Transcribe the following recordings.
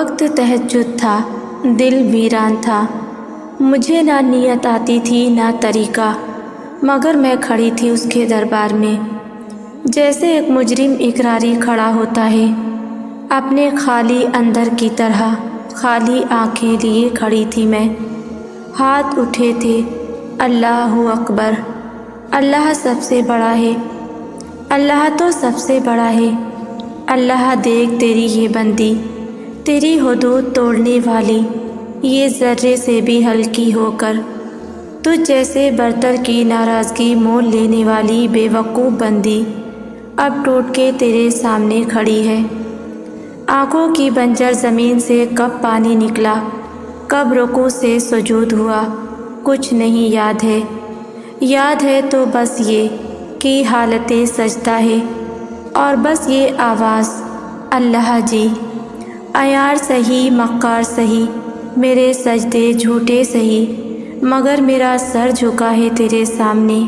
وقت تہجد تھا، دل ویران تھا، مجھے نہ نیت آتی تھی نہ طریقہ، مگر میں کھڑی تھی اس کے دربار میں، جیسے ایک مجرم اقراری کھڑا ہوتا ہے، اپنے خالی اندر کی طرح خالی آنکھیں لیے کھڑی تھی میں، ہاتھ اٹھے تھے، اللہ اکبر، اللہ سب سے بڑا ہے، اللہ تو سب سے بڑا ہے، اللہ دیکھ تیری یہ بندی، تیری حدود توڑنے والی، یہ ذرے سے بھی ہلکی ہو کر تجھ جیسے برتر کی ناراضگی مول لینے والی بے وقوف بندی اب ٹوٹ کے تیرے سامنے کھڑی ہے۔ آنکھوں کی بنجر زمین سے کب پانی نکلا، کب رکوع سے سجود ہوا، کچھ نہیں یاد ہے، یاد ہے تو بس یہ کہ حالت سجدہ ہے، اور بس یہ آواز، اللہ جی، عیار سہی مکار سہی، میرے سجدے جھوٹے سہی، مگر میرا سر جھکا ہے تیرے سامنے۔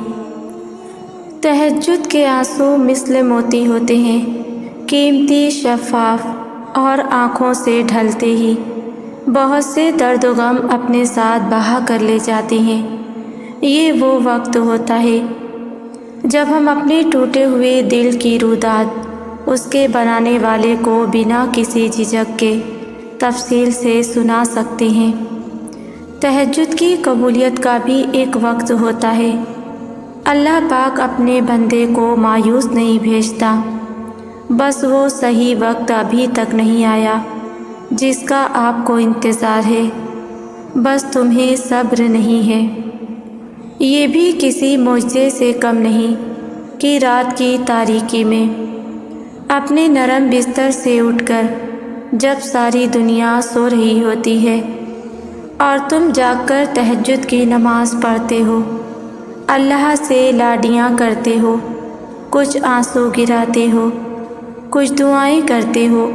تہجد کے آنسو مثل موتی ہوتے ہیں، قیمتی، شفاف اور آنکھوں سے ڈھلتے ہی بہت سے درد و غم اپنے ساتھ بہا کر لے جاتے ہیں۔ یہ وہ وقت ہوتا ہے جب ہم اپنے ٹوٹے ہوئے دل کی روداد اس کے بنانے والے کو بنا کسی جھجک کے تفصیل سے سنا سکتے ہیں۔ تہجد کی قبولیت کا بھی ایک وقت ہوتا ہے۔ اللہ پاک اپنے بندے کو مایوس نہیں بھیجتا، بس وہ صحیح وقت ابھی تک نہیں آیا جس کا آپ کو انتظار ہے، بس تمہیں صبر نہیں ہے۔ یہ بھی کسی معجزے سے کم نہیں کہ رات کی تاریکی میں اپنے نرم بستر سے اٹھ کر جب ساری دنیا سو رہی ہوتی ہے اور تم جاگ کر تہجد کی نماز پڑھتے ہو، اللہ سے لاڈیاں کرتے ہو، کچھ آنسو گراتے ہو، کچھ دعائیں کرتے ہو،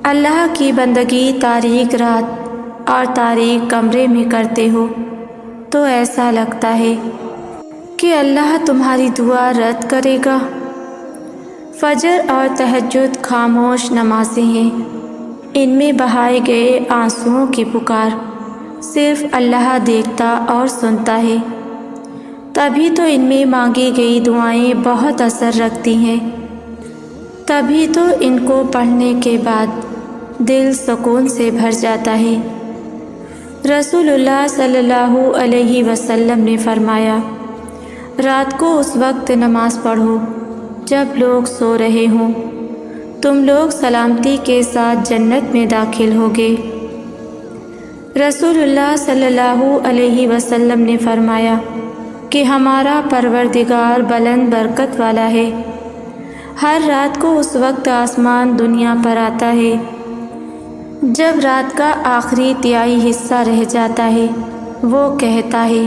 اللہ کی بندگی تاریک رات اور تاریک کمرے میں کرتے ہو، تو ایسا لگتا ہے کہ اللہ تمہاری دعا رد کرے گا۔ فجر اور تہجد خاموش نمازیں ہیں، ان میں بہائے گئے آنسوؤں کی پکار صرف اللہ دیکھتا اور سنتا ہے، تبھی تو ان میں مانگی گئی دعائیں بہت اثر رکھتی ہیں، تبھی تو ان کو پڑھنے کے بعد دل سکون سے بھر جاتا ہے۔ رسول اللہ صلی اللہ علیہ وسلم نے فرمایا، رات کو اس وقت نماز پڑھو جب لوگ سو رہے ہوں، تم لوگ سلامتی کے ساتھ جنت میں داخل ہوگے۔ رسول اللہ صلی اللہ علیہ وسلم نے فرمایا کہ ہمارا پروردگار بلند برکت والا ہے، ہر رات کو اس وقت آسمان دنیا پر آتا ہے جب رات کا آخری تہائی حصہ رہ جاتا ہے، وہ کہتا ہے،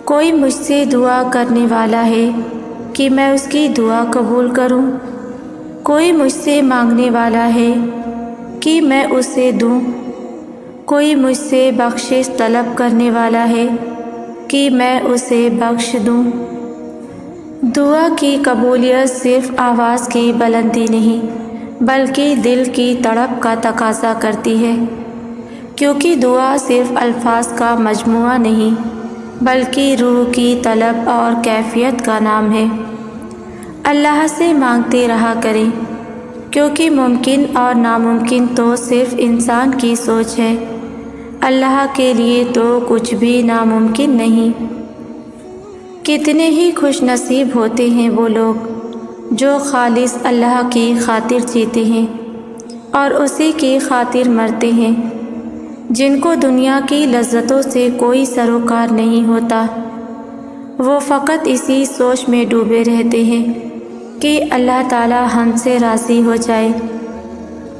کوئی مجھ سے دعا کرنے والا ہے کہ میں اس کی دعا قبول کروں، کوئی مجھ سے مانگنے والا ہے کہ میں اسے دوں، کوئی مجھ سے بخشش طلب کرنے والا ہے کہ میں اسے بخش دوں۔ دعا کی قبولیت صرف آواز کی بلندی نہیں بلکہ دل کی تڑپ کا تقاضا کرتی ہے، کیونکہ دعا صرف الفاظ کا مجموعہ نہیں بلکہ روح کی طلب اور کیفیت کا نام ہے۔ اللہ سے مانگتے رہا کریں، کیونکہ ممکن اور ناممکن تو صرف انسان کی سوچ ہے، اللہ کے لیے تو کچھ بھی ناممکن نہیں۔ کتنے ہی خوش نصیب ہوتے ہیں وہ لوگ جو خالص اللہ کی خاطر جیتے ہیں اور اسی کی خاطر مرتے ہیں، جن کو دنیا کی لذتوں سے کوئی سروکار نہیں ہوتا، وہ فقط اسی سوچ میں ڈوبے رہتے ہیں کہ اللہ تعالی ہم سے راضی ہو جائے،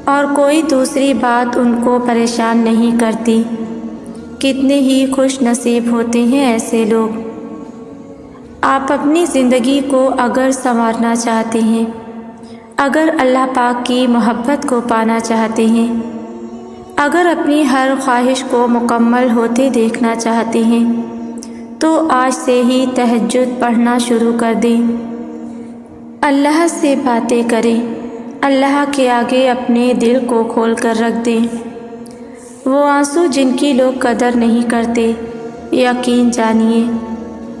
اور کوئی دوسری بات ان کو پریشان نہیں کرتی۔ کتنے ہی خوش نصیب ہوتے ہیں ایسے لوگ۔ آپ اپنی زندگی کو اگر سنوارنا چاہتے ہیں، اگر اللہ پاک کی محبت کو پانا چاہتے ہیں، اگر اپنی ہر خواہش کو مکمل ہوتے دیکھنا چاہتے ہیں، تو آج سے ہی تہجد پڑھنا شروع کر دیں، اللہ سے باتیں کریں، اللہ کے آگے اپنے دل کو کھول کر رکھ دیں۔ وہ آنسو جن کی لوگ قدر نہیں کرتے، یقین جانیے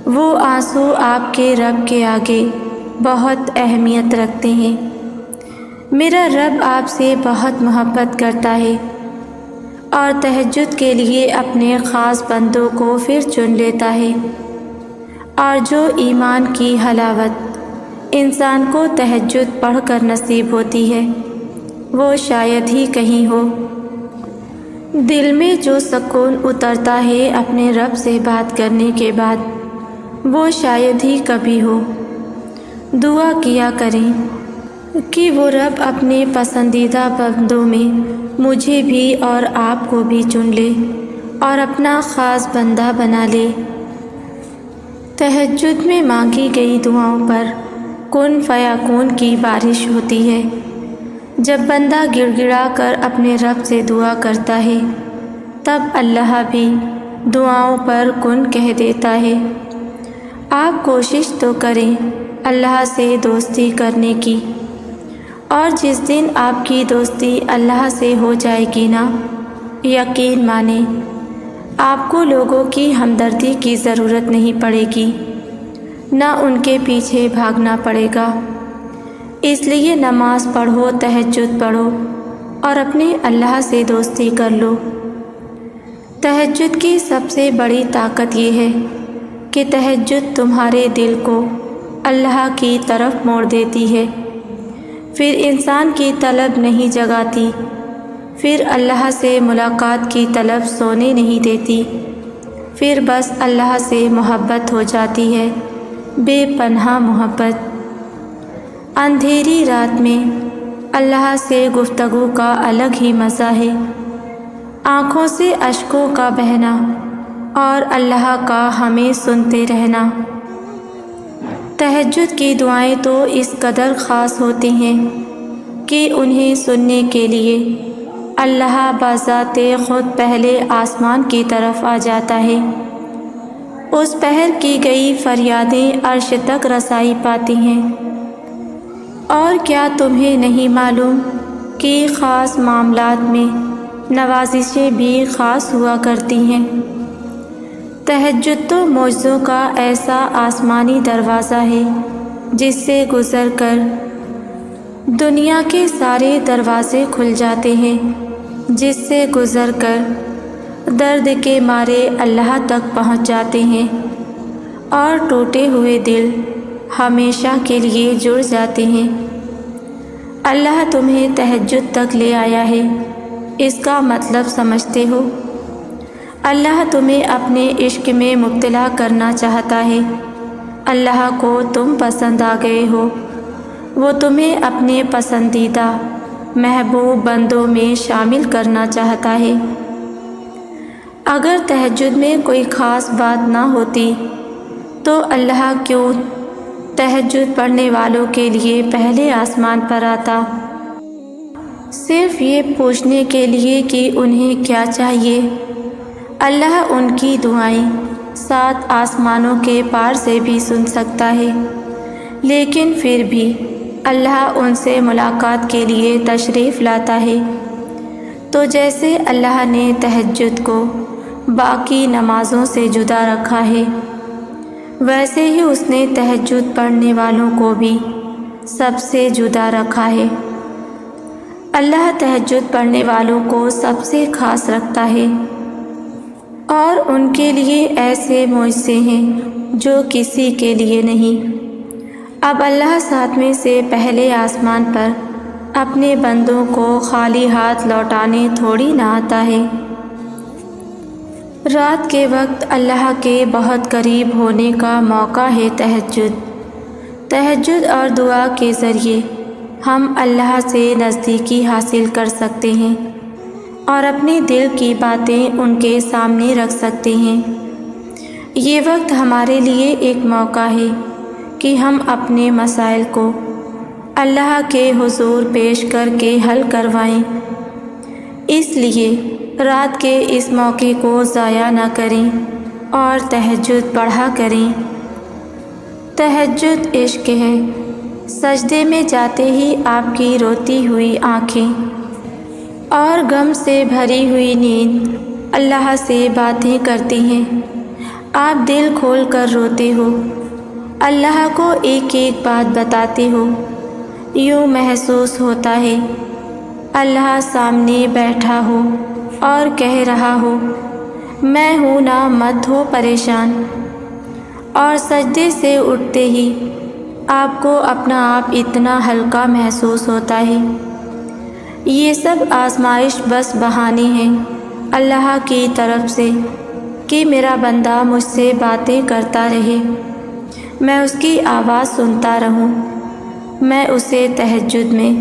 وہ آنسو آپ کے رب کے آگے بہت اہمیت رکھتے ہیں۔ میرا رب آپ سے بہت محبت کرتا ہے اور تہجد کے لیے اپنے خاص بندوں کو پھر چن لیتا ہے، اور جو ایمان کی حلاوت انسان کو تہجد پڑھ کر نصیب ہوتی ہے وہ شاید ہی کہیں ہو۔ دل میں جو سکون اترتا ہے اپنے رب سے بات کرنے کے بعد وہ شاید ہی کبھی ہو۔ دعا کیا کریں کہ وہ رب اپنے پسندیدہ بندوں میں مجھے بھی اور آپ کو بھی چن لے اور اپنا خاص بندہ بنا لے۔ تہجد میں مانگی گئی دعاؤں پر کن فیکون کی بارش ہوتی ہے۔ جب بندہ گڑ گڑا کر اپنے رب سے دعا کرتا ہے تب اللہ بھی دعاؤں پر کن کہہ دیتا ہے۔ آپ کوشش تو کریں اللہ سے دوستی کرنے کی، اور جس دن آپ کی دوستی اللہ سے ہو جائے گی نا، یقین مانیں آپ کو لوگوں کی ہمدردی کی ضرورت نہیں پڑے گی، نہ ان کے پیچھے بھاگنا پڑے گا۔ اس لیے نماز پڑھو، تہجد پڑھو اور اپنے اللہ سے دوستی کر لو۔ تہجد کی سب سے بڑی طاقت یہ ہے کہ تہجد تمہارے دل کو اللہ کی طرف موڑ دیتی ہے، پھر انسان کی طلب نہیں جگاتی، پھر اللہ سے ملاقات کی طلب سونے نہیں دیتی، پھر بس اللہ سے محبت ہو جاتی ہے، بے پناہ محبت۔ اندھیری رات میں اللہ سے گفتگو کا الگ ہی مزہ ہے، آنکھوں سے اشکوں کا بہنا اور اللہ کا ہمیں سنتے رہنا۔ تہجد کی دعائیں تو اس قدر خاص ہوتی ہیں کہ انہیں سننے کے لیے اللہ بذات خود پہلے آسمان کی طرف آ جاتا ہے۔ اس پہر کی گئی فریادیں عرش تک رسائی پاتی ہیں۔ اور کیا تمہیں نہیں معلوم کہ خاص معاملات میں نوازشیں بھی خاص ہوا کرتی ہیں؟ تہجد تو معجزوں کا ایسا آسمانی دروازہ ہے جس سے گزر کر دنیا کے سارے دروازے کھل جاتے ہیں، جس سے گزر کر درد کے مارے اللہ تک پہنچ جاتے ہیں، اور ٹوٹے ہوئے دل ہمیشہ کے لیے جڑ جاتے ہیں۔ اللہ تمہیں تہجد تک لے آیا ہے، اس کا مطلب سمجھتے ہو؟ اللہ تمہیں اپنے عشق میں مبتلا کرنا چاہتا ہے۔ اللہ کو تم پسند آ گئے ہو، وہ تمہیں اپنے پسندیدہ محبوب بندوں میں شامل کرنا چاہتا ہے۔ اگر تہجد میں کوئی خاص بات نہ ہوتی تو اللہ کیوں تہجد پڑھنے والوں کے لیے پہلے آسمان پر آتا، صرف یہ پوچھنے کے لیے کہ انہیں کیا چاہیے؟ اللہ ان کی دعائیں 7 آسمانوں کے پار سے بھی سن سکتا ہے، لیکن پھر بھی اللہ ان سے ملاقات کے لیے تشریف لاتا ہے۔ تو جیسے اللہ نے تہجد کو باقی نمازوں سے جدا رکھا ہے، ویسے ہی اس نے تہجد پڑھنے والوں کو بھی سب سے جدا رکھا ہے۔ اللہ تہجد پڑھنے والوں کو سب سے خاص رکھتا ہے، اور ان کے لیے ایسے معجزے ہیں جو کسی کے لیے نہیں۔ اب اللہ 7ویں سے پہلے آسمان پر اپنے بندوں کو خالی ہاتھ لوٹانے تھوڑی نہ آتا ہے۔ رات کے وقت اللہ کے بہت قریب ہونے کا موقع ہے تہجد۔ تہجد اور دعا کے ذریعے ہم اللہ سے نزدیکی حاصل کر سکتے ہیں اور اپنے دل کی باتیں ان کے سامنے رکھ سکتے ہیں۔ یہ وقت ہمارے لیے ایک موقع ہے کہ ہم اپنے مسائل کو اللہ کے حضور پیش کر کے حل کروائیں۔ اس لیے رات کے اس موقع کو ضائع نہ کریں اور تہجد پڑھا کریں۔ تہجد عشق ہے، سجدے میں جاتے ہی آپ کی روتی ہوئی آنکھیں اور غم سے بھری ہوئی نیند اللہ سے باتیں کرتی ہیں۔ آپ دل کھول کر روتے ہو، اللہ کو ایک ایک بات بتاتے ہو۔ یوں محسوس ہوتا ہے اللہ سامنے بیٹھا ہو اور کہہ رہا ہو میں ہوں نا، مت ہو پریشان۔ اور سجدے سے اٹھتے ہی آپ کو اپنا آپ اتنا ہلکا محسوس ہوتا ہے۔ یہ سب آزمائش بس بہانے ہیں اللہ کی طرف سے کہ میرا بندہ مجھ سے باتیں کرتا رہے، میں اس کی آواز سنتا رہوں، میں اسے تہجد میں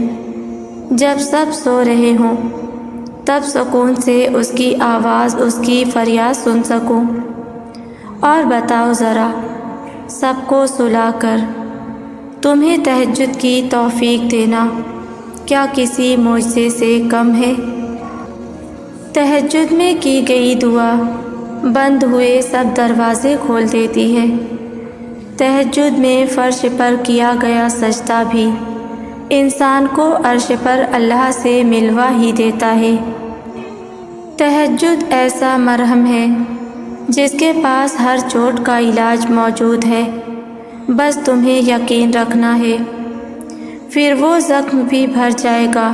جب سب سو رہے ہوں تب سکون سے اس کی آواز، اس کی فریاد سن سکوں۔ اور بتاؤ ذرا سب کو سلا کر تمہیں تہجد کی توفیق دینا کیا کسی معجزے سے کم ہے؟ تہجد میں کی گئی دعا بند ہوئے سب دروازے کھول دیتی ہے۔ تہجد میں فرش پر کیا گیا سجدہ بھی انسان کو عرش پر اللہ سے ملوا ہی دیتا ہے۔ تہجد ایسا مرہم ہے جس کے پاس ہر چوٹ کا علاج موجود ہے، بس تمہیں یقین رکھنا ہے، پھر وہ زخم بھی بھر جائے گا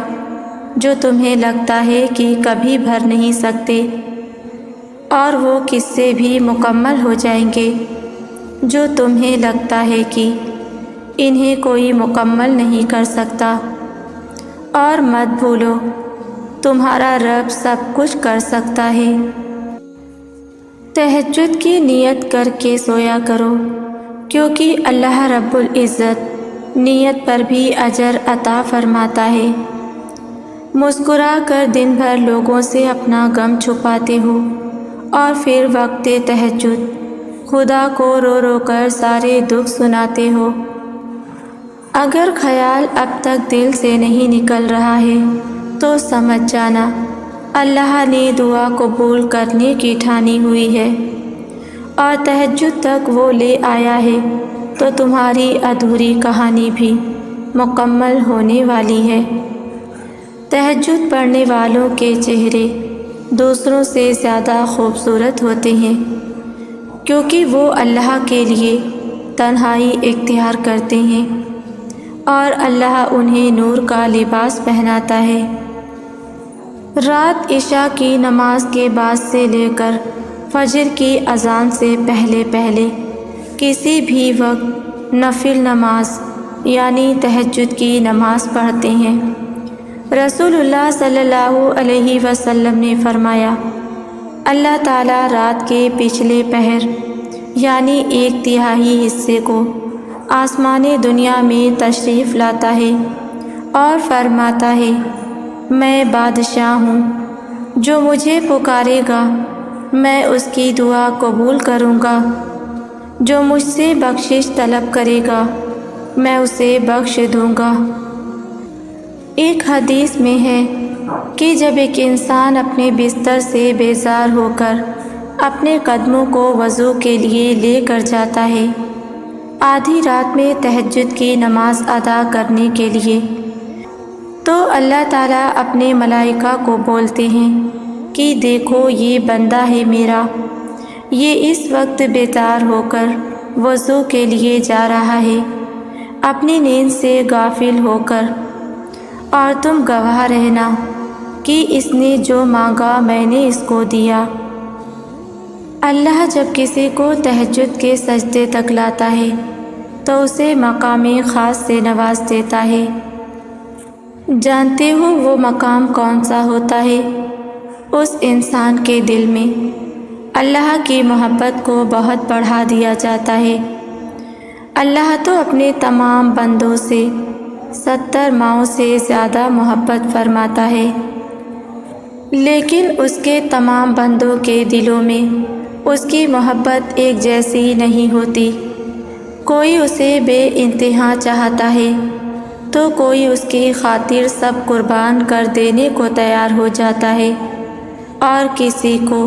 جو تمہیں لگتا ہے کہ کبھی بھر نہیں سکتے، اور وہ قصے بھی مکمل ہو جائیں گے جو تمہیں لگتا ہے کہ انہیں کوئی مکمل نہیں کر سکتا۔ اور مت بھولو تمہارا رب سب کچھ کر سکتا ہے۔ تہجد کی نیت کر کے سویا کرو، کیونکہ اللہ رب العزت نیت پر بھی اجر عطا فرماتا ہے۔ مسکرا کر دن بھر لوگوں سے اپنا غم چھپاتے ہو اور پھر وقت تہجد خدا کو رو رو کر سارے دکھ سناتے ہو۔ اگر خیال اب تک دل سے نہیں نکل رہا ہے تو سمجھ جانا اللہ نے دعا قبول کرنے کی ٹھانی ہوئی ہے، اور تہجد تک وہ لے آیا ہے تو تمہاری ادھوری کہانی بھی مکمل ہونے والی ہے۔ تہجد پڑھنے والوں کے چہرے دوسروں سے زیادہ خوبصورت ہوتے ہیں، کیونکہ وہ اللہ کے لیے تنہائی اختیار کرتے ہیں اور اللہ انہیں نور کا لباس پہناتا ہے۔ رات عشاء کی نماز کے بعد سے لے کر فجر کی اذان سے پہلے پہلے کسی بھی وقت نفل نماز یعنی تہجد کی نماز پڑھتے ہیں۔ رسول اللہ صلی اللہ علیہ وسلم نے فرمایا اللہ تعالیٰ رات کے پچھلے پہر یعنی 1/3 حصے کو آسمان دنیا میں تشریف لاتا ہے اور فرماتا ہے میں بادشاہ ہوں، جو مجھے پکارے گا میں اس کی دعا قبول کروں گا، جو مجھ سے بخشش طلب کرے گا میں اسے بخش دوں گا۔ ایک حدیث میں ہے کہ جب ایک انسان اپنے بستر سے بیزار ہو کر اپنے قدموں کو وضو کے لیے لے کر جاتا ہے آدھی رات میں تہجد کی نماز ادا کرنے کے لیے، تو اللہ تعالیٰ اپنے ملائکہ کو بولتے ہیں کہ دیکھو یہ بندہ ہے میرا، یہ اس وقت بیدار ہو کر وضو کے لیے جا رہا ہے اپنی نیند سے غافل ہو کر، اور تم گواہ رہنا کہ اس نے جو مانگا میں نے اس کو دیا۔ اللہ جب کسی کو تہجد کے سجدے تک لاتا ہے تو اسے مقام خاص سے نواز دیتا ہے۔ جانتے ہو وہ مقام کون سا ہوتا ہے؟ اس انسان کے دل میں اللہ کی محبت کو بہت بڑھا دیا جاتا ہے۔ اللہ تو اپنے تمام بندوں سے 70 ماؤں سے زیادہ محبت فرماتا ہے، لیکن اس کے تمام بندوں کے دلوں میں اس کی محبت ایک جیسی نہیں ہوتی۔ کوئی اسے بے انتہا چاہتا ہے تو کوئی اس کی خاطر سب قربان کر دینے کو تیار ہو جاتا ہے، اور کسی کو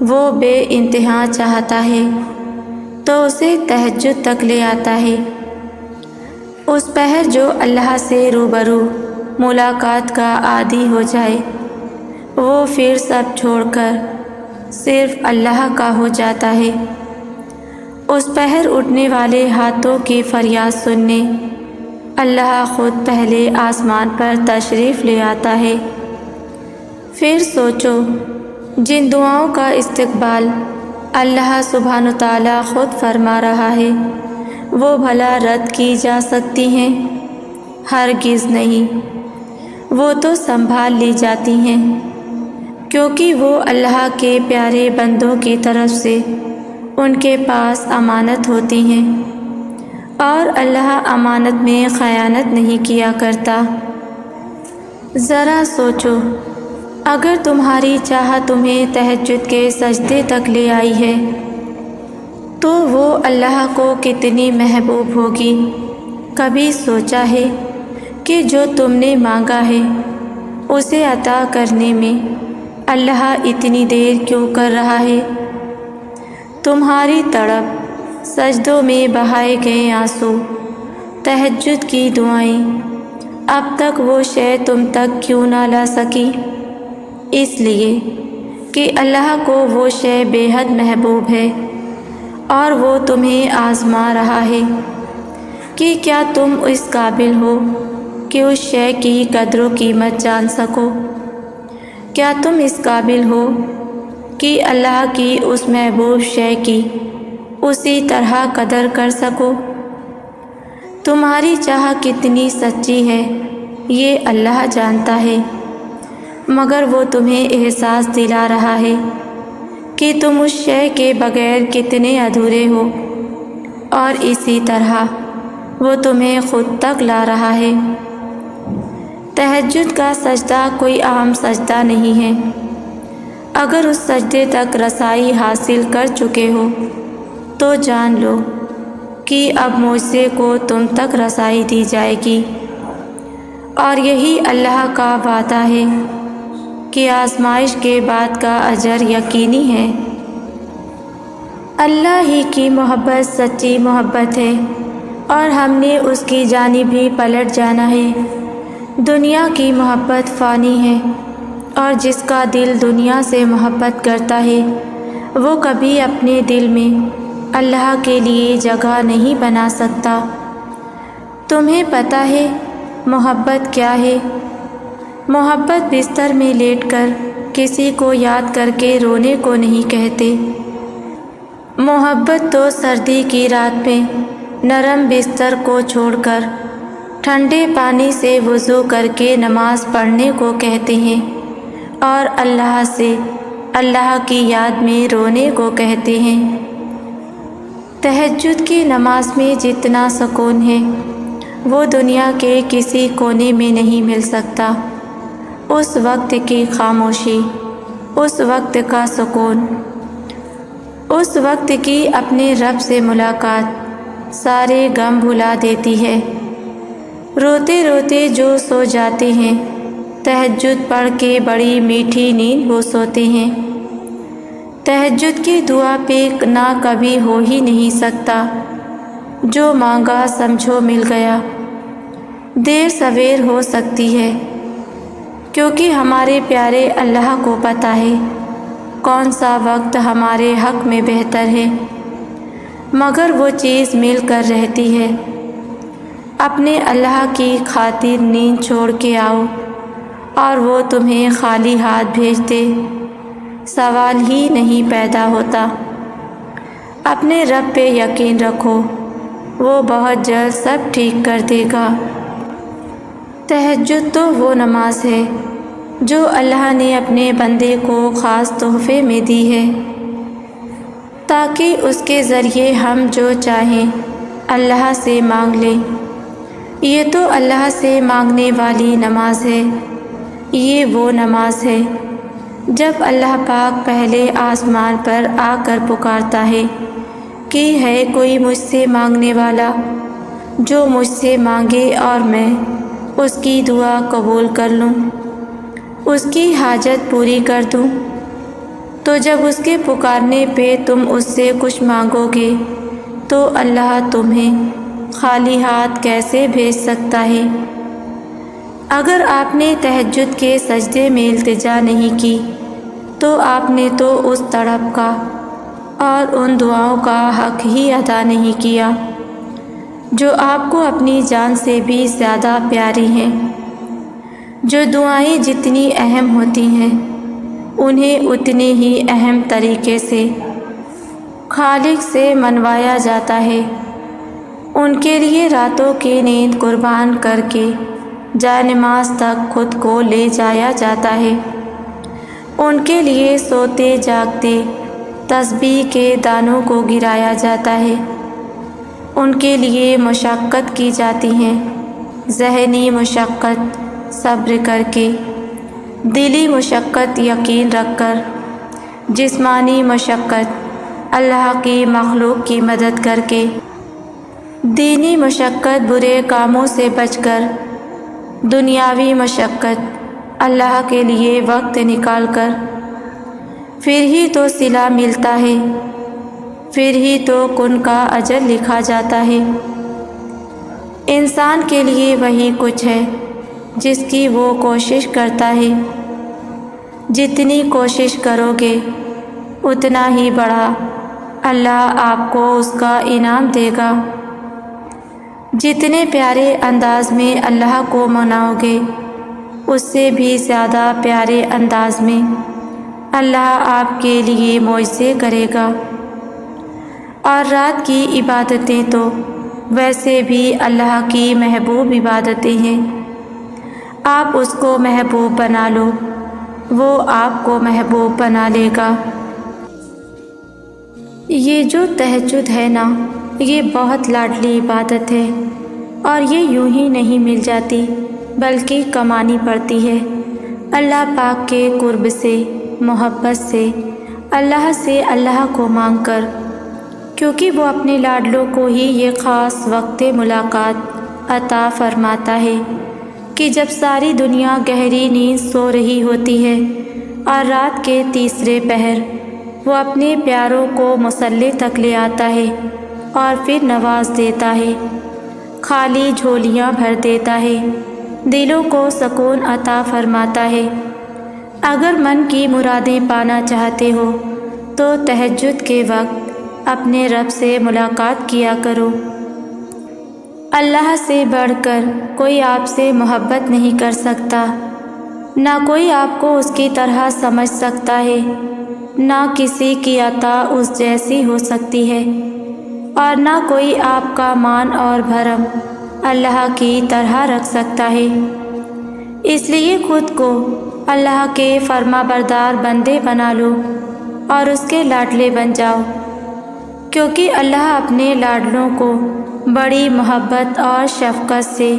وہ بے انتہا چاہتا ہے تو اسے تہجد تک لے آتا ہے۔ اس پہر جو اللہ سے روبرو ملاقات کا عادی ہو جائے وہ پھر سب چھوڑ کر صرف اللہ کا ہو جاتا ہے۔ اس پہر اٹھنے والے ہاتھوں کی فریاد سننے اللہ خود پہلے آسمان پر تشریف لے آتا ہے۔ پھر سوچو جن دعاؤں کا استقبال اللہ سبحانہ تعالیٰ خود فرما رہا ہے وہ بھلا رد کی جا سکتی ہیں؟ ہرگز نہیں، وہ تو سنبھال لی جاتی ہیں، کیونکہ وہ اللہ کے پیارے بندوں کی طرف سے ان کے پاس امانت ہوتی ہیں، اور اللہ امانت میں خیانت نہیں کیا کرتا۔ ذرا سوچو، اگر تمہاری چاہت تمہیں تہجد کے سجدے تک لے آئی ہے تو وہ اللہ کو کتنی محبوب ہوگی۔ کبھی سوچا ہے کہ جو تم نے مانگا ہے اسے عطا کرنے میں اللہ اتنی دیر کیوں کر رہا ہے؟ تمہاری تڑپ، سجدوں میں بہائے گئے آنسو، تہجد کی دعائیں، اب تک وہ شے تم تک کیوں نہ لا سکی؟ اس لیے کہ اللہ کو وہ شے بے حد محبوب ہے اور وہ تمہیں آزما رہا ہے کہ کیا تم اس قابل ہو کہ اس شے کی قدر و قیمت جان سکو؟ کیا تم اس قابل ہو کہ اللہ کی اس محبوب شے کی اسی طرح قدر کر سکو؟ تمہاری چاہ کتنی سچی ہے یہ اللہ جانتا ہے، مگر وہ تمہیں احساس دلا رہا ہے کہ تم اس شے کے بغیر کتنے ادھورے ہو، اور اسی طرح وہ تمہیں خود تک لا رہا ہے۔ تہجد کا سجدہ کوئی عام سجدہ نہیں ہے۔ اگر اس سجدے تک رسائی حاصل کر چکے ہو تو جان لو کہ اب معجزے کو تم تک رسائی دی جائے گی، اور یہی اللہ کا وعدہ ہے کہ آزمائش کے بعد کا اجر یقینی ہے۔ اللہ ہی کی محبت سچی محبت ہے اور ہم نے اس کی جانب ہی پلٹ جانا ہے۔ دنیا کی محبت فانی ہے اور جس کا دل دنیا سے محبت کرتا ہے وہ کبھی اپنے دل میں اللہ کے لیے جگہ نہیں بنا سکتا۔ تمہیں پتہ ہے محبت کیا ہے؟ محبت بستر میں لیٹ کر کسی کو یاد کر کے رونے کو نہیں کہتے۔ محبت تو سردی کی رات میں نرم بستر کو چھوڑ کر ٹھنڈے پانی سے وضو کر کے نماز پڑھنے کو کہتے ہیں، اور اللہ سے اللہ کی یاد میں رونے کو کہتے ہیں۔ تہجد کی نماز میں جتنا سکون ہے وہ دنیا کے کسی کونے میں نہیں مل سکتا۔ اس وقت کی خاموشی، اس وقت کا سکون، اس وقت کی اپنے رب سے ملاقات سارے غم بھلا دیتی ہے۔ روتے روتے جو سو جاتے ہیں تہجد پڑھ کے بڑی میٹھی نیند وہ سوتے ہیں۔ تہجد کی دعا پہ نہ کبھی ہو ہی نہیں سکتا جو مانگا سمجھو مل گیا۔ دیر سویر ہو سکتی ہے کیونکہ ہمارے پیارے اللہ کو پتہ ہے کون سا وقت ہمارے حق میں بہتر ہے، مگر وہ چیز مل کر رہتی ہے۔ اپنے اللہ کی خاطر نیند چھوڑ کے آؤ اور وہ تمہیں خالی ہاتھ بھیج دے، سوال ہی نہیں پیدا ہوتا۔ اپنے رب پہ یقین رکھو، وہ بہت جلد سب ٹھیک کر دے گا۔ تہجد تو وہ نماز ہے جو اللہ نے اپنے بندے کو خاص تحفے میں دی ہے تاکہ اس کے ذریعے ہم جو چاہیں اللہ سے مانگ لیں۔ یہ تو اللہ سے مانگنے والی نماز ہے۔ یہ وہ نماز ہے جب اللہ پاک پہلے آسمان پر آ کر پکارتا ہے کہ ہے کوئی مجھ سے مانگنے والا جو مجھ سے مانگے اور میں اس کی دعا قبول کر لوں، اس کی حاجت پوری کر دوں۔ تو جب اس کے پکارنے پہ تم اس سے کچھ مانگو گے تو اللہ تمہیں خالی ہاتھ کیسے بھیج سکتا ہے؟ اگر آپ نے تہجد کے سجدے میں التجا نہیں کی تو آپ نے تو اس تڑپ کا اور ان دعاؤں کا حق ہی ادا نہیں کیا جو آپ کو اپنی جان سے بھی زیادہ پیاری ہیں۔ جو دعائیں جتنی اہم ہوتی ہیں انہیں اتنے ہی اہم طریقے سے خالق سے منوایا جاتا ہے۔ ان کے لیے راتوں کی نیند قربان کر کے جائے نماز تک خود کو لے جایا جاتا ہے۔ ان کے لیے سوتے جاگتے تسبیح کے دانوں کو گرایا جاتا ہے۔ ان کے لیے مشقت کی جاتی ہے، ذہنی مشقت صبر کر کے، دلی مشقت یقین رکھ کر، جسمانی مشقت اللہ کی مخلوق کی مدد کر کے، دینی مشقت برے کاموں سے بچ کر، دنیاوی مشقت اللہ کے لیے وقت نکال کر، پھر ہی تو صلہ ملتا ہے، پھر ہی تو کن کا اجر لکھا جاتا ہے۔ انسان کے لیے وہی کچھ ہے جس کی وہ کوشش کرتا ہے۔ جتنی کوشش کرو گے اتنا ہی بڑا اللہ آپ کو اس کا انعام دے گا۔ جتنے پیارے انداز میں اللہ کو مناؤ گے اس سے بھی زیادہ پیارے انداز میں اللہ آپ کے لیے معجزے کرے گا۔ اور رات کی عبادتیں تو ویسے بھی اللہ کی محبوب عبادتیں ہیں۔ آپ اس کو محبوب بنا لو، وہ آپ کو محبوب بنا لے گا۔ یہ جو تہجد ہے نا، یہ بہت لاڈلی عبادت ہے اور یہ یوں ہی نہیں مل جاتی بلکہ کمانی پڑتی ہے۔ اللہ پاک کے قرب سے، محبت سے، اللہ کو مانگ کر، کیونکہ وہ اپنے لاڈلوں کو ہی یہ خاص وقت ملاقات عطا فرماتا ہے کہ جب ساری دنیا گہری نیند سو رہی ہوتی ہے اور رات کے تیسرے پہر وہ اپنے پیاروں کو مصلی تک لے آتا ہے اور پھر نواز دیتا ہے، خالی جھولیاں بھر دیتا ہے، دلوں کو سکون عطا فرماتا ہے۔ اگر من کی مرادیں پانا چاہتے ہو تو تہجد کے وقت اپنے رب سے ملاقات کیا کرو۔ اللہ سے بڑھ کر کوئی آپ سے محبت نہیں کر سکتا، نہ کوئی آپ کو اس کی طرح سمجھ سکتا ہے، نہ کسی کی عطا اس جیسی ہو سکتی ہے، اور نہ کوئی آپ کا مان اور بھرم اللہ کی طرح رکھ سکتا ہے۔ اس لیے خود کو اللہ کے فرما بردار بندے بنا لو اور اس کے لاڈلے بن جاؤ، کیونکہ اللہ اپنے لاڈلوں کو بڑی محبت اور شفقت سے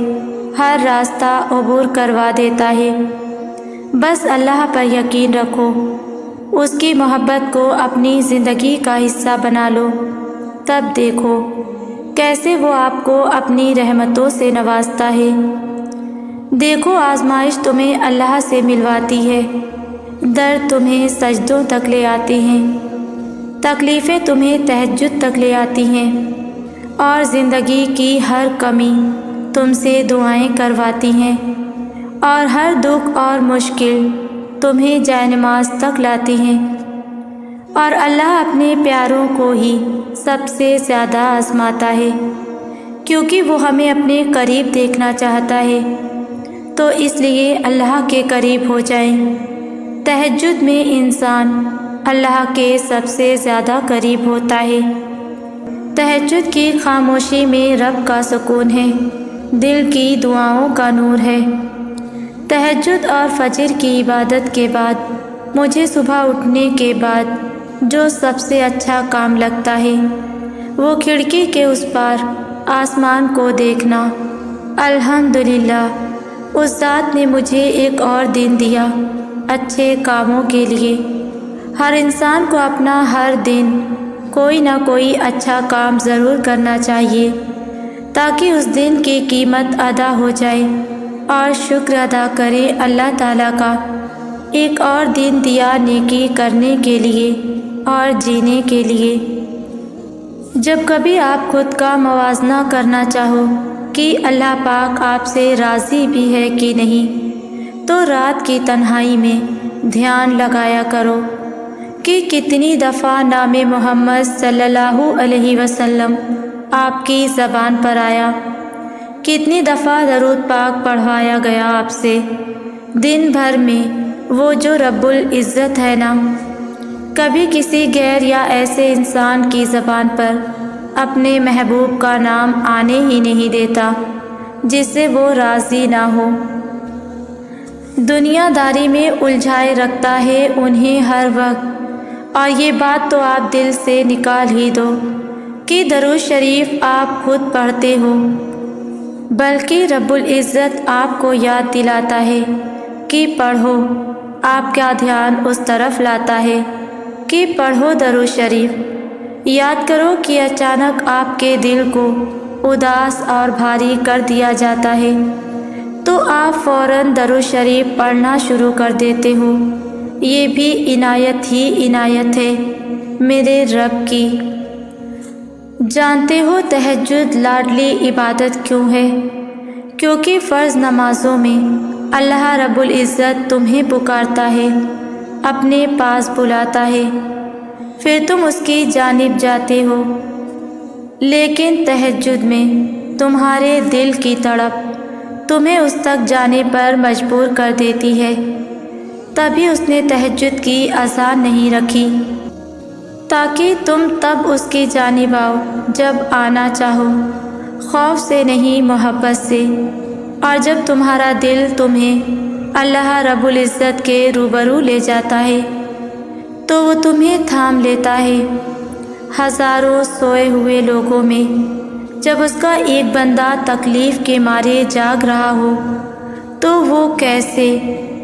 ہر راستہ عبور کروا دیتا ہے۔ بس اللہ پر یقین رکھو، اس کی محبت کو اپنی زندگی کا حصہ بنا لو، تب دیکھو کیسے وہ آپ کو اپنی رحمتوں سے نوازتا ہے۔ دیکھو آزمائش تمہیں اللہ سے ملواتی ہے، درد تمہیں سجدوں تک لے آتے ہیں، تکلیفیں تمہیں تہجد تک لے آتی ہیں، اور زندگی کی ہر کمی تم سے دعائیں کرواتی ہیں، اور ہر دکھ اور مشکل تمہیں جائے نماز تک لاتی ہیں۔ اور اللہ اپنے پیاروں کو ہی سب سے زیادہ آزماتا ہے، کیونکہ وہ ہمیں اپنے قریب دیکھنا چاہتا ہے، تو اس لیے اللہ کے قریب ہو جائیں۔ تہجد میں انسان اللہ کے سب سے زیادہ قریب ہوتا ہے۔ تہجد کی خاموشی میں رب کا سکون ہے، دل کی دعاؤں کا نور ہے۔ تہجد اور فجر کی عبادت کے بعد مجھے صبح اٹھنے کے بعد جو سب سے اچھا کام لگتا ہے وہ کھڑکی کے اس پار آسمان کو دیکھنا۔ الحمدللہ، اس ذات نے مجھے ایک اور دن دیا اچھے کاموں کے لیے۔ ہر انسان کو اپنا ہر دن کوئی نہ کوئی اچھا کام ضرور کرنا چاہیے تاکہ اس دن کی قیمت ادا ہو جائے اور شکر ادا کرے اللہ تعالیٰ کا، ایک اور دن دیا نیکی کرنے کے لیے اور جینے کے لیے۔ جب کبھی آپ خود کا موازنہ کرنا چاہو کہ اللہ پاک آپ سے راضی بھی ہے کہ نہیں، تو رات کی تنہائی میں دھیان لگایا کرو کہ کتنی دفعہ نام محمد صلی اللہ علیہ وسلم آپ کی زبان پر آیا، کتنی دفعہ درود پاک پڑھوایا گیا آپ سے دن بھر میں۔ وہ جو رب العزت ہے نا، کبھی کسی غیر یا ایسے انسان کی زبان پر اپنے محبوب کا نام آنے ہی نہیں دیتا جس سے وہ راضی نہ ہو۔ دنیا داری میں الجھائے رکھتا ہے انہیں ہر وقت، اور یہ بات تو آپ دل سے نکال ہی دو کہ درود شریف آپ خود پڑھتے ہو، بلکہ رب العزت آپ کو یاد دلاتا ہے کہ پڑھو۔ آپ کا دھیان اس طرف لاتا ہے کہ پڑھو درود شریف۔ یاد کرو کہ اچانک آپ کے دل کو اداس اور بھاری کر دیا جاتا ہے تو آپ فوراً درود شریف پڑھنا شروع کر دیتے ہو۔ یہ بھی عنایت ہی عنایت ہے میرے رب کی۔ جانتے ہو تہجد لاڈلی عبادت کیوں ہے؟ کیونکہ فرض نمازوں میں اللہ رب العزت تمہیں پکارتا ہے، اپنے پاس بلاتا ہے، پھر تم اس کی جانب جاتے ہو، لیکن تہجد میں تمہارے دل کی تڑپ تمہیں اس تک جانے پر مجبور کر دیتی ہے، تبھی اس نے تہجد کی اذان نہیں رکھی تاکہ تم تب اس کی جانب آؤ جب آنا چاہو، خوف سے نہیں محبت سے۔ اور جب تمہارا دل تمہیں اللہ رب العزت کے روبرو لے جاتا ہے تو وہ تمہیں تھام لیتا ہے۔ ہزاروں سوئے ہوئے لوگوں میں جب اس کا ایک بندہ تکلیف کے مارے جاگ رہا ہو تو وہ کیسے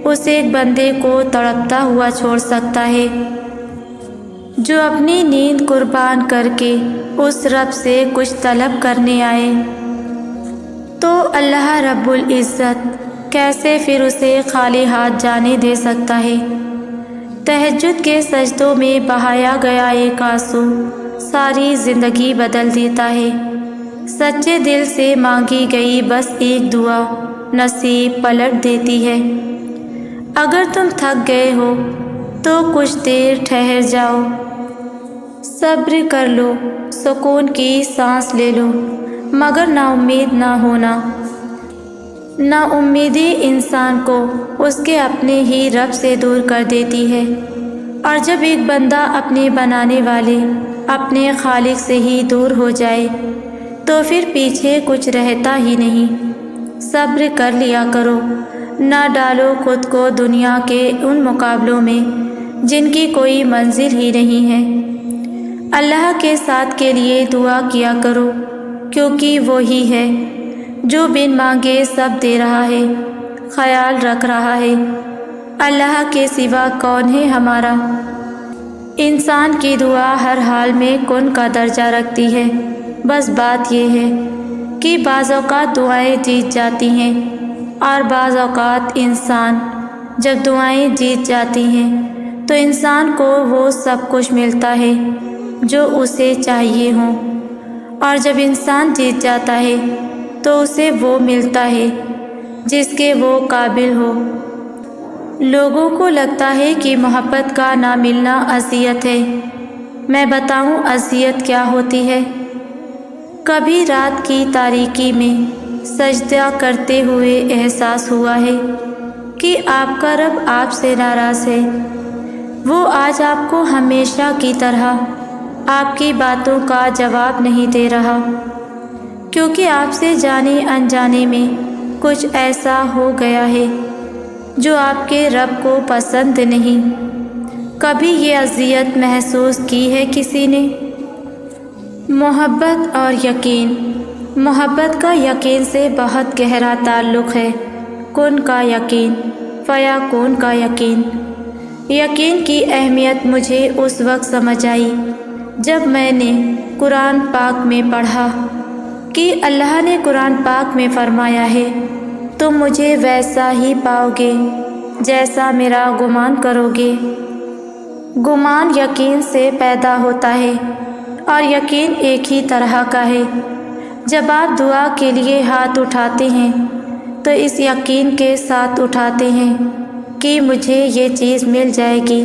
اس ایک بندے کو تڑپتا ہوا چھوڑ سکتا ہے جو اپنی نیند قربان کر کے اس رب سے کچھ طلب کرنے آئے؟ تو اللہ رب العزت کیسے پھر اسے خالی ہاتھ جانے دے سکتا ہے؟ تہجد کے سجدوں میں بہایا گیا ایک آنسو ساری زندگی بدل دیتا ہے۔ سچے دل سے مانگی گئی بس ایک دعا نصیب پلٹ دیتی ہے۔ اگر تم تھک گئے ہو تو کچھ دیر ٹھہر جاؤ، صبر کر لو، سکون کی سانس لے لو، مگر نا امید نہ ہونا۔ نا امیدی انسان کو اس کے اپنے ہی رب سے دور کر دیتی ہے، اور جب ایک بندہ اپنے بنانے والے اپنے خالق سے ہی دور ہو جائے تو پھر پیچھے کچھ رہتا ہی نہیں۔ صبر کر لیا کرو، نہ ڈالو خود کو دنیا کے ان مقابلوں میں جن کی کوئی منزل ہی نہیں ہے۔ اللہ کے ساتھ کے لیے دعا کیا کرو، کیونکہ وہی ہے جو بن مانگے سب دے رہا ہے، خیال رکھ رہا ہے۔ اللہ کے سوا کون ہے ہمارا؟ انسان کی دعا ہر حال میں کن کا درجہ رکھتی ہے، بس بات یہ ہے کہ بعض اوقات دعائیں جیت جاتی ہیں، اور بعض اوقات انسان جب دعائیں جیت جاتی ہیں تو انسان کو وہ سب کچھ ملتا ہے جو اسے چاہیے ہوں، اور جب انسان جیت جاتا ہے تو اسے وہ ملتا ہے جس کے وہ قابل ہو۔ لوگوں کو لگتا ہے کہ محبت کا نہ ملنا اذیت ہے۔ میں بتاؤں اذیت کیا ہوتی ہے؟ کبھی رات کی تاریکی میں سجدہ کرتے ہوئے احساس ہوا ہے کہ آپ کا رب آپ سے ناراض ہے، وہ آج آپ کو ہمیشہ کی طرح آپ کی باتوں کا جواب نہیں دے رہا، کیونکہ آپ سے جانے انجانے میں کچھ ایسا ہو گیا ہے جو آپ کے رب کو پسند نہیں۔ کبھی یہ اذیت محسوس کی ہے کسی نے؟ محبت اور یقین۔ محبت کا یقین سے بہت گہرا تعلق ہے۔ کن کا یقین، فیکون کا یقین۔ یقین کی اہمیت مجھے اس وقت سمجھ آئی جب میں نے قرآن پاک میں پڑھا کہ اللہ نے قرآن پاک میں فرمایا ہے تم مجھے ویسا ہی پاؤ گے جیسا میرا گمان کرو گے۔ گمان یقین سے پیدا ہوتا ہے اور یقین ایک ہی طرح کا ہے۔ جب آپ دعا کے لیے ہاتھ اٹھاتے ہیں تو اس یقین کے ساتھ اٹھاتے ہیں کہ مجھے یہ چیز مل جائے گی۔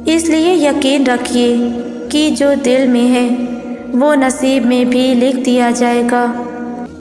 اس لیے یقین رکھیے کہ جو دل میں ہے وہ نصیب میں بھی لکھ دیا جائے گا۔